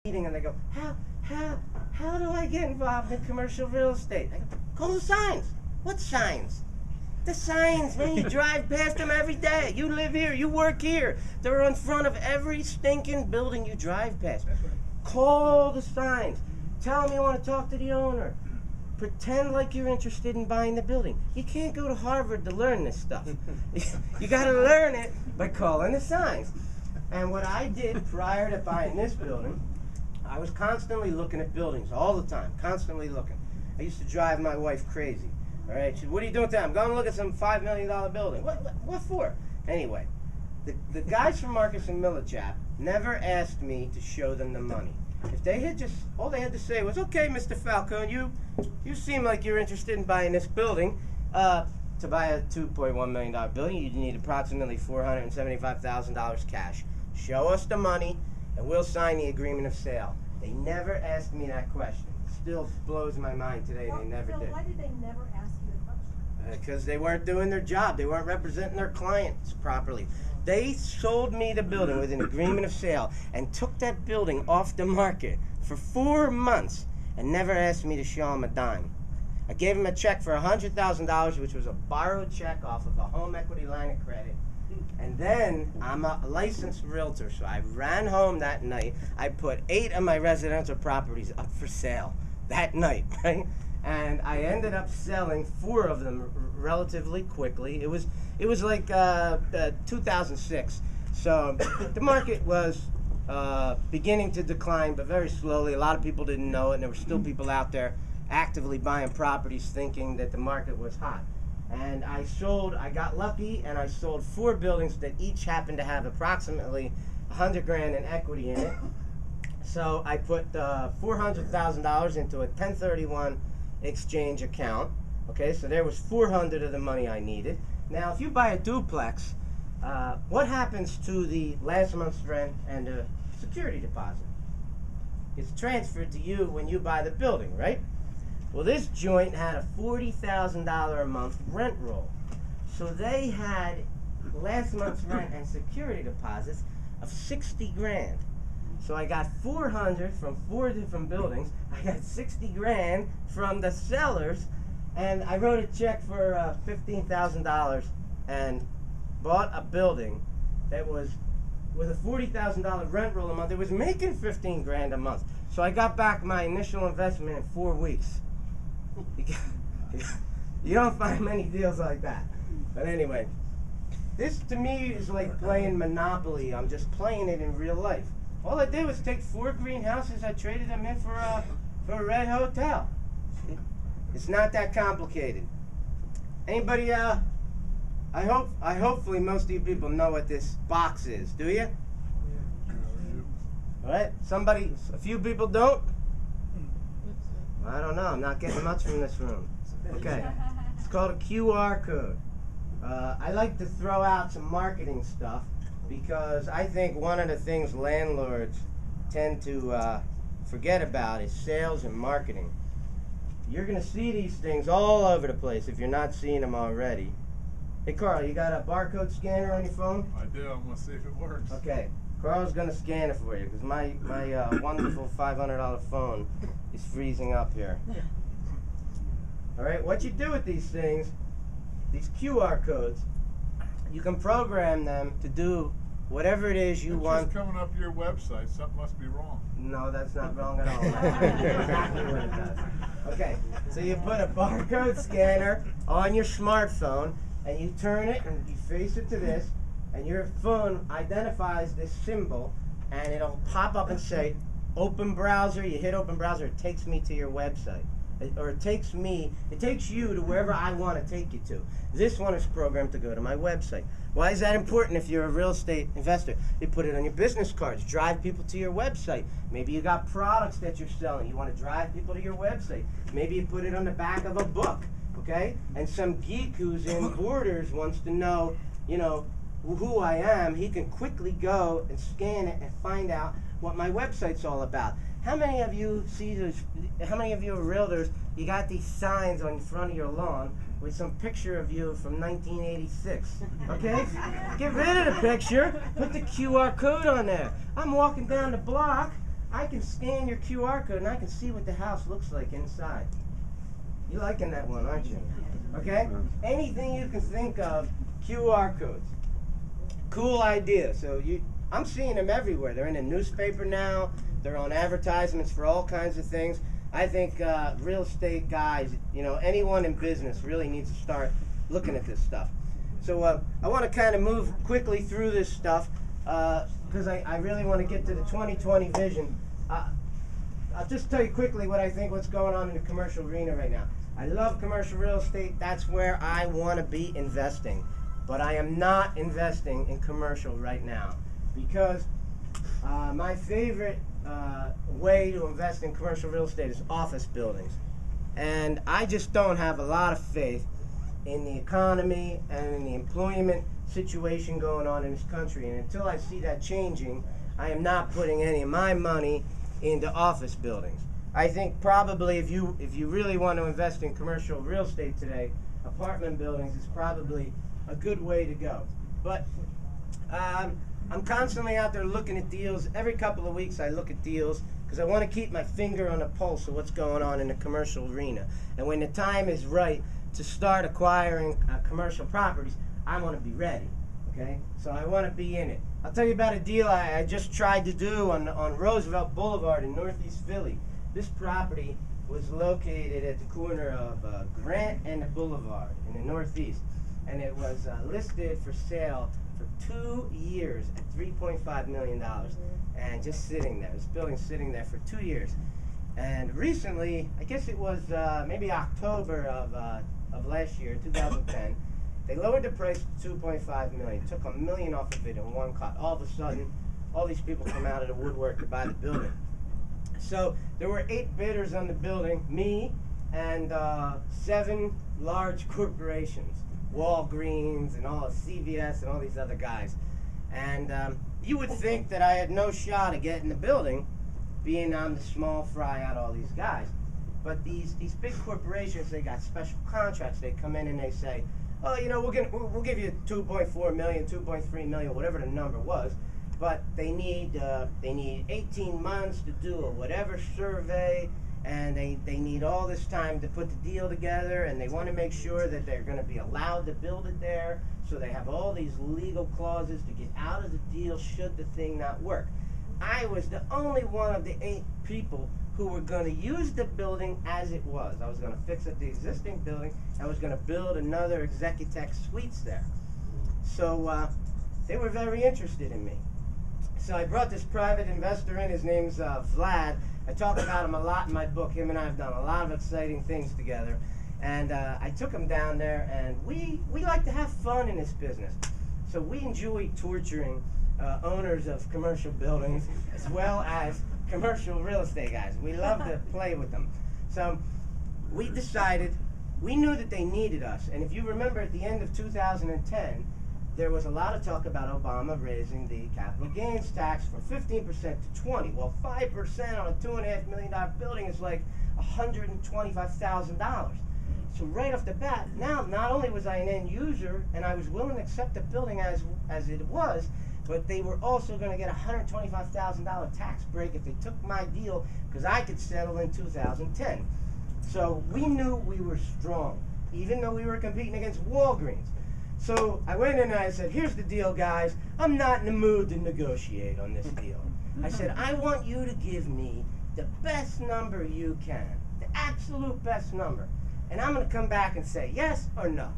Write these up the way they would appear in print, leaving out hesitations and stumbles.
meeting and they go, how do I get involved in commercial real estate? I go, call the signs. What signs? The signs, man. You drive past them every day. You live here. You work here. They're in front of every stinking building you drive past. That's right. Call the signs. Tell them you want to talk to the owner. Pretend like you're interested in buying the building. You can't go to Harvard to learn this stuff. You got to learn it by calling the signs. And what I did prior to buying this building, I was constantly looking at buildings all the time, constantly looking. I used to drive my wife crazy. All right, she said, what are you doing today? I'm going to look at some $5 million building. What for? Anyway, the guys from Marcus and Millichap never asked me to show them the money. If they had just, all they had to say was, okay, Mr. Falcone, you seem like you're interested in buying this building. To buy a $2.1 million building, you need approximately $475,000 cash. Show us the money, and we'll sign the agreement of sale. They never asked me that question. It still blows my mind today. They never did. Why did they never ask you the question? Because they weren't doing their job. They weren't representing their clients properly. They sold me the building with an agreement of sale and took that building off the market for 4 months and never asked me to show them a dime. I gave them a check for $100,000, which was a borrowed check off of a home equity line of credit. And then I'm a licensed realtor, so I ran home that night. I put 8 of my residential properties up for sale that night, right? And I ended up selling 4 of them relatively quickly. It was like 2006, so the market was beginning to decline, but very slowly. A lot of people didn't know it, and there were still people out there actively buying properties thinking that the market was hot. And I got lucky, and I sold 4 buildings that each happened to have approximately $100,000 in equity in it. So I put $400,000 into a 1031 exchange account. Okay, so there was $400 of the money I needed. Now, if you buy a duplex, what happens to the last month's rent and the security deposit? It's transferred to you when you buy the building, right? Well, this joint had a $40,000 a month rent roll. So they had last month's rent and security deposits of $60,000. So I got 400 from 4 different buildings. I got 60 grand from the sellers, and I wrote a check for $15,000 and bought a building that was with a $40,000 rent roll a month. It was making 15 grand a month. So I got back my initial investment in 4 weeks. You don't find many deals like that. But anyway, this to me is like playing Monopoly. I'm just playing it in real life. All I did was take 4 greenhouses. I traded them in for a red hotel. It's not that complicated. Anybody? Hopefully most of you people know what this box is. Do you? Yeah. All right. A few people don't. I don't know. I'm not getting much from this room. Okay. It's called a QR code. I like to throw out some marketing stuff because I think one of the things landlords tend to forget about is sales and marketing. You're going to see these things all over the place if you're not seeing them already. Hey, Carl, you got a barcode scanner on your phone? I do. I'm going to see if it works. Okay. Carl's going to scan it for you because my wonderful $500 phone is freezing up here. All right, what you do with these things, these QR codes, you can program them to do whatever it is you want. It's just coming up your website. Something must be wrong. No, that's not wrong at all. That's exactly what it does. Okay, so you put a barcode scanner on your smartphone, and you turn it and you face it to this, and your phone identifies this symbol, and it'll pop up and say, open browser. You hit open browser, it takes me to your website. It takes you to wherever I want to take you to. This one is programmed to go to my website. Why is that important if you're a real estate investor? You put it on your business cards, drive people to your website. Maybe you got products that you're selling. You want to drive people to your website. Maybe you put it on the back of a book, okay? And some geek who's in Borders wants to know, who I am. He can quickly go and scan it and find out what my website's all about. How many of you see this? How many of you are realtors? You got these signs on front of your lawn with some picture of you from 1986. Okay? Get rid of the picture. Put the QR code on there. I'm walking down the block. I can scan your QR code and I can see what the house looks like inside. You liking that one, aren't you? Okay? Anything you can think of, QR codes. Cool idea. So I'm seeing them everywhere. They're in the newspaper now. They're on advertisements for all kinds of things. I think real estate guys, anyone in business really needs to start looking at this stuff. So I want to kind of move quickly through this stuff because I really want to get to the 2020 vision. I'll just tell you quickly what's going on in the commercial arena right now. I love commercial real estate. That's where I want to be investing. But I am not investing in commercial right now because my favorite way to invest in commercial real estate is office buildings. And I just don't have a lot of faith in the economy and in the employment situation going on in this country. And until I see that changing, I am not putting any of my money into office buildings. I think probably if you really want to invest in commercial real estate today, apartment buildings is probably a good way to go. But I'm constantly out there looking at deals. Every couple of weeks I look at deals because I want to keep my finger on the pulse of what's going on in the commercial arena. And when the time is right to start acquiring commercial properties, I want to be ready, okay? So I want to be in it. I'll tell you about a deal I just tried to do on Roosevelt Boulevard in Northeast Philly. This property was located at the corner of Grant and the Boulevard in the Northeast. And it was listed for sale for 2 years at $3.5 million. And just sitting there, this building's sitting there for 2 years. And recently, I guess it was maybe October of last year, 2010, they lowered the price to $2.5 million, took $1 million off of it in one cut. All of a sudden, all these people come out of the woodwork to buy the building. So there were 8 bidders on the building, me and 7 large corporations, Walgreens and all of CVS and all these other guys. And you would think that I had no shot at getting the building, being I'm the small fry out of all these guys. But these big corporations, they got special contracts. They come in and they say, oh, we'll give you 2.4 million, 2.3 million, whatever the number was. But they need 18 months to do a whatever survey, and they need all this time to put the deal together, and they want to make sure that they're going to be allowed to build it there. So they have all these legal clauses to get out of the deal should the thing not work. I was the only one of the 8 people who were going to use the building as it was. I was going to fix up the existing building. I was going to build another Executech Suites there. So they were very interested in me. So I brought this private investor in. His name's Vlad. I talk about him a lot in my book. Him and I have done a lot of exciting things together. And I took him down there, and we like to have fun in this business. So we enjoy torturing owners of commercial buildings as well as commercial real estate guys. We love to play with them. So we decided, we knew that they needed us. And if you remember at the end of 2010, there was a lot of talk about Obama raising the capital gains tax from 15% to 20%. Well, 5% on a $2.5 million building is like $125,000. So right off the bat, now not only was I an end user and I was willing to accept the building as it was, but they were also going to get a $125,000 tax break if they took my deal because I could settle in 2010. So we knew we were strong, even though we were competing against Walgreens. So I went in and I said, here's the deal, guys. I'm not in the mood to negotiate on this deal. I said, I want you to give me the best number you can, the absolute best number. And I'm going to come back and say yes or no.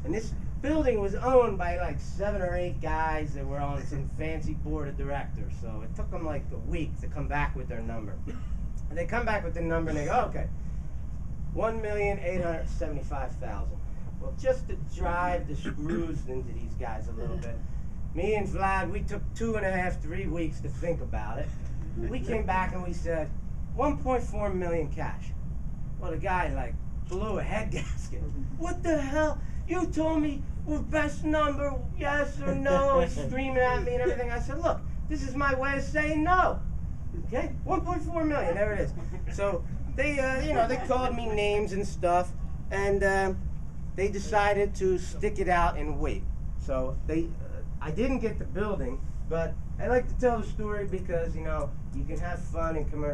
And this building was owned by like 7 or 8 guys that were on some fancy board of directors. So it took them like a week to come back with their number. And they come back with the number and they go, okay, $1,875,000. Well, just to drive the screws into these guys a little bit, me and Vlad, we took 2.5, 3 weeks to think about it. We came back and we said, 1.4 million cash. Well, the guy like blew a head gasket. What the hell? You told me we're best number, yes or no, and screaming at me and everything. I said, look, this is my way of saying no. Okay, 1.4 million, there it is. So they, they called me names and stuff, and they decided to stick it out and wait. So I didn't get the building, but I like to tell the story because, You can have fun in commercial.